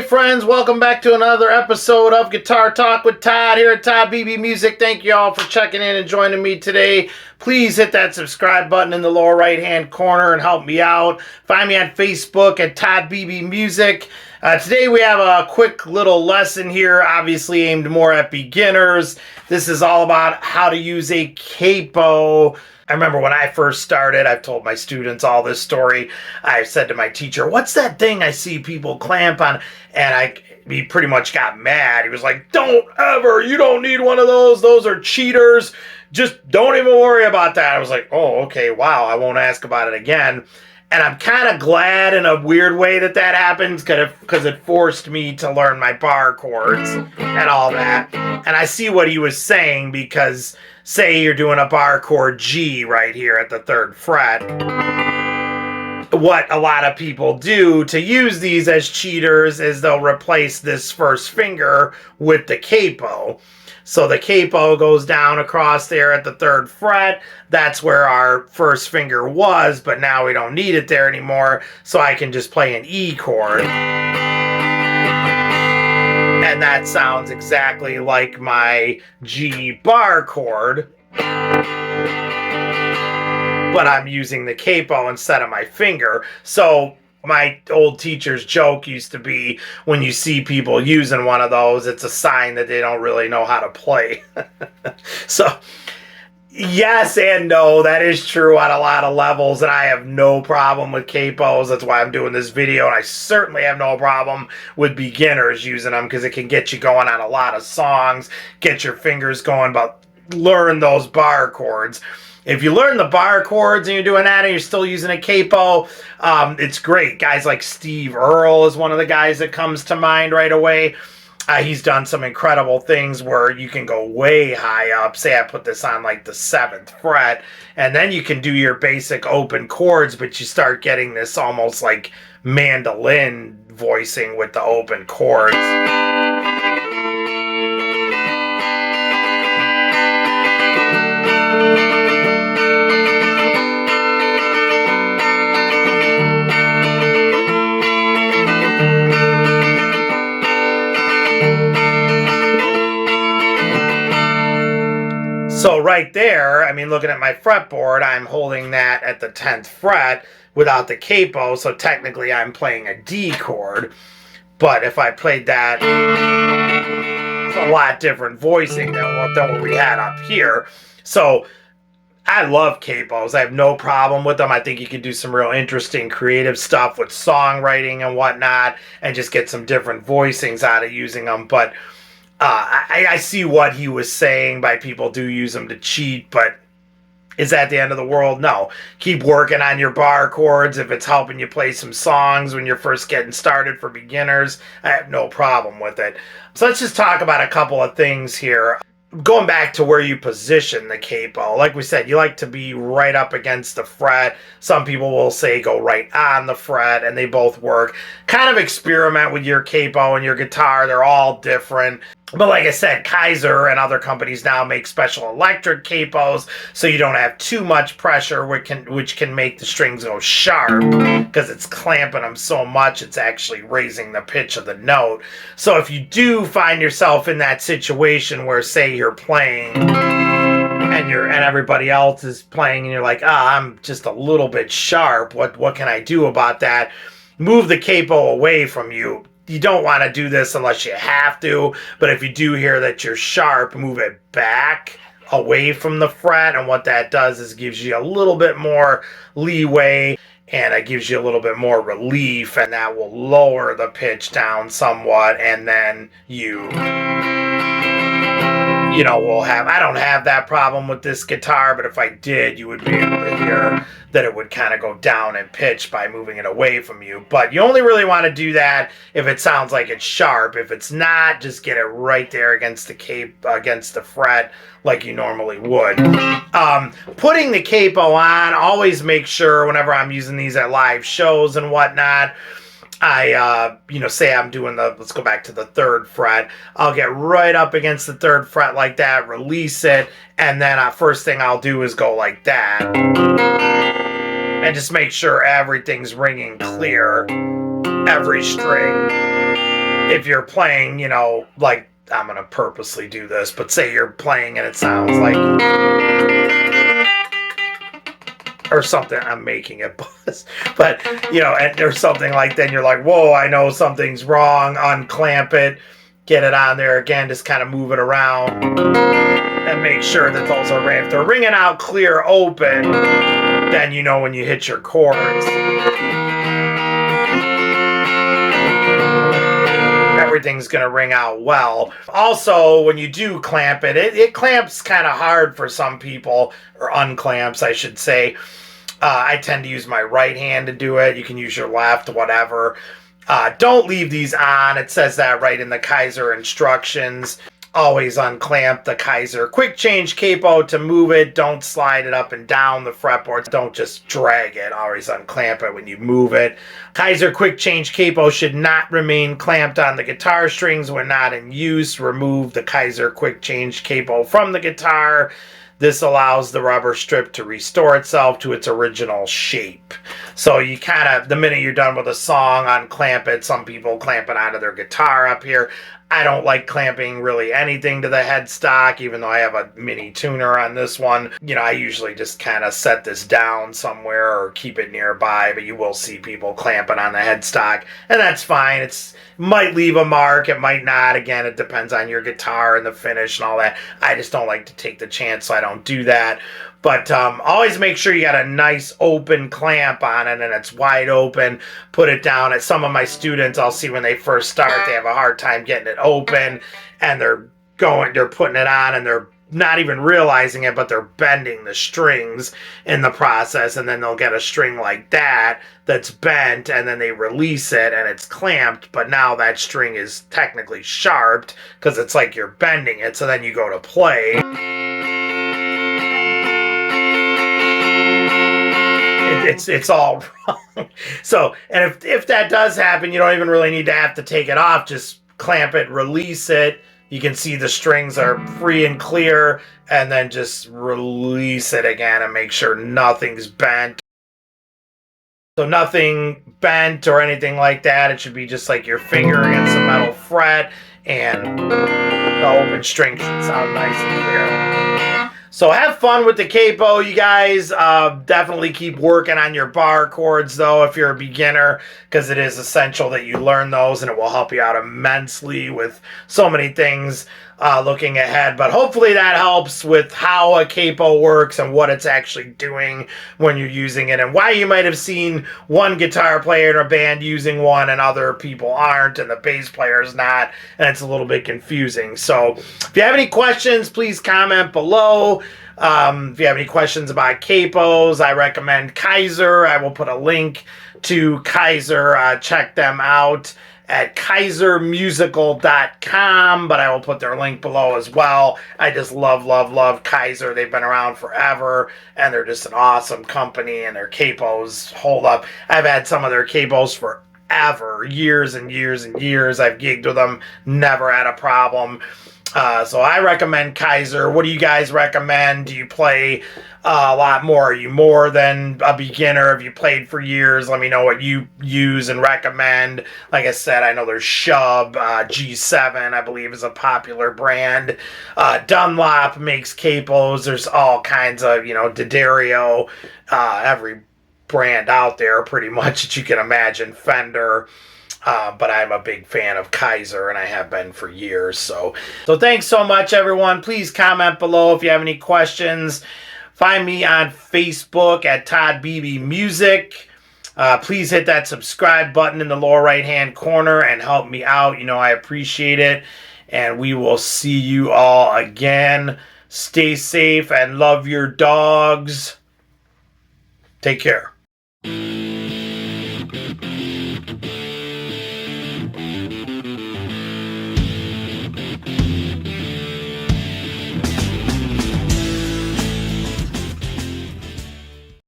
friends, welcome back to another episode of Guitar Talk with Todd here at Todd Beebe Music. Thank you all for checking in and joining me today. Please hit that subscribe button in the lower right hand corner and help me out. Find me on Facebook at Todd Beebe Music. Today we have a quick little lesson here, obviously aimed more at beginners. This is all about how to use a capo. I remember when I first started, I've told my students all this story. I said to my teacher, "What's that thing I see people clamp on?" And he pretty much got mad. He was like, "Don't ever, you don't need one of those. Those are cheaters. Just don't even worry about that." I was like, "Oh, okay, wow, I won't ask about it again." And I'm kind of glad in a weird way that happens because it forced me to learn my bar chords and all that. And I see what he was saying, because say you're doing a bar chord G right here at the 3rd fret. What a lot of people do to use these as cheaters is they'll replace this first finger with the capo. So the capo goes down across there at the 3rd fret. That's where our first finger was, but now we don't need it there anymore. So I can just play an E chord. And that sounds exactly like my G bar chord. But I'm using the capo instead of my finger. So my old teacher's joke used to be, when you see people using one of those, it's a sign that they don't really know how to play. So yes and no, that is true on a lot of levels, and I have no problem with capos. That's why I'm doing this video, and I certainly have no problem with beginners using them, because it can get you going on a lot of songs, get your fingers going, but learn those bar chords. If you learn the bar chords and you're doing that and you're still using a capo, it's great. Guys like Steve Earle is one of the guys that comes to mind right away. He's done some incredible things where you can go way high up. Say I put this on like the 7th fret, and then you can do your basic open chords, but you start getting this almost like mandolin voicing with the open chords. So right there, I mean, looking at my fretboard, I'm holding that at the 10th fret without the capo, so technically I'm playing a D chord. But if I played that, it's a lot different voicing than what we had up here. So I love capos. I have no problem with them. I think you can do some real interesting creative stuff with songwriting and whatnot, and just get some different voicings out of using them. But I see what he was saying by people do use them to cheat, but is that the end of the world? No. Keep working on your bar chords. If it's helping you play some songs when you're first getting started for beginners, I have no problem with it. So let's just talk about a couple of things here. Going back to where you position the capo, like we said, you like to be right up against the fret. Some people will say go right on the fret, and they both work. Kind of experiment with your capo and your guitar. They're all different. But like I said, Kyser and other companies now make special electric capos, so you don't have too much pressure, which can make the strings go sharp, because it's clamping them so much it's actually raising the pitch of the note. So if you do find yourself in that situation where, say, you're playing and everybody else is playing and you're like, I'm just a little bit sharp, what can I do about that? Move the capo away from you. You don't want to do this unless you have to, but if you do hear that you're sharp, move it back away from the fret, and what that does is gives you a little bit more leeway, and it gives you a little bit more relief, and that will lower the pitch down somewhat, and then I don't have that problem with this guitar, but if I did, you would be able to hear that it would kind of go down in pitch by moving it away from you. But you only really want to do that if it sounds like it's sharp. If it's not, just get it right there against the fret like you normally would. Putting the capo on, always make sure whenever I'm using these at live shows and whatnot, say I'm doing let's go back to the 3rd fret. I'll get right up against the 3rd fret like that, release it, and then first thing I'll do is go like that. And just make sure everything's ringing clear, every string. if you're playing, you know, like, I'm going to purposely do this, but say you're playing and it sounds like, or something, I'm making it buzz, but, you know, and there's something like, then you're like, whoa, I know something's wrong, unclamp it, get it on there again, just kind of move it around, and make sure that those are ringing. If they're ringing out clear open, then you know when you hit your chords, everything's going to ring out well. Also, when you do clamp it, it clamps kind of hard for some people, or unclamps, I should say. I tend to use my right hand to do it. You can use your left, whatever. Don't leave these on. It says that right in the Kyser instructions. Always unclamp the Kyser quick change capo to move it. Don't slide it up and down the fretboard. Don't just drag it. Always unclamp it when you move it. Kyser quick change capo should not remain clamped on the guitar strings when not in use. Remove the Kyser quick change capo from the guitar. This allows the rubber strip to restore itself to its original shape. So you kind of, the minute you're done with a song, unclamp it. Some people clamp it onto their guitar up here. I don't like clamping really anything to the headstock, even though I have a mini tuner on this one. You know, I usually just kind of set this down somewhere or keep it nearby, but you will see people clamping on the headstock, and that's fine. It might leave a mark, it might not. Again, it depends on your guitar and the finish and all that. I just don't like to take the chance, so I don't do that. But always make sure you got a nice open clamp on it and it's wide open. Put it down. At some of my students, I'll see when they first start, they have a hard time getting it open, and they're putting it on and they're not even realizing it, but they're bending the strings in the process, and then they'll get a string like that that's bent, and then they release it and it's clamped, but now that string is technically sharped because it's like you're bending it. So then you go to play, it's all wrong. So, and if that does happen, you don't even really need to have to take it off. Just clamp it, release it. You can see the strings are free and clear, and then just release it again and make sure nothing's bent. So nothing bent or anything like that. It should be just like your finger against a metal fret, and the open string should sound nice and clear. So have fun with the capo, you guys. Definitely keep working on your bar chords, though, if you're a beginner, because it is essential that you learn those, and it will help you out immensely with so many things looking ahead. But hopefully that helps with how a capo works and what it's actually doing when you're using it, and why you might have seen one guitar player in a band using one and other people aren't, and the bass player is not, and it's a little bit confusing. So if you have any questions, please comment below. If you have any questions about capos, I recommend Kyser. I will put a link to Kyser. Check them out at kysermusical.com, but I will put their link below as well. I just love Kyser. They've been around forever, and they're just an awesome company, and their capos hold up. I've had some of their capos forever, years and years and years. I've gigged with them, never had a problem. So I recommend Kyser. What do you guys recommend? Do you play a lot more? Are you more than a beginner? Have you played for years? Let me know what you use and recommend. Like I said, I know there's Shub, G7, I believe, is a popular brand. Dunlop makes capos. There's all kinds of, Daddario, every brand out there pretty much that you can imagine. Fender. But I'm a big fan of Kyser, and I have been for years. So thanks so much, everyone. Please comment below if you have any questions. Find me on Facebook at Todd Beebe Music. Please hit that subscribe button in the lower right-hand corner and help me out. I appreciate it. And we will see you all again. Stay safe and love your dogs. Take care.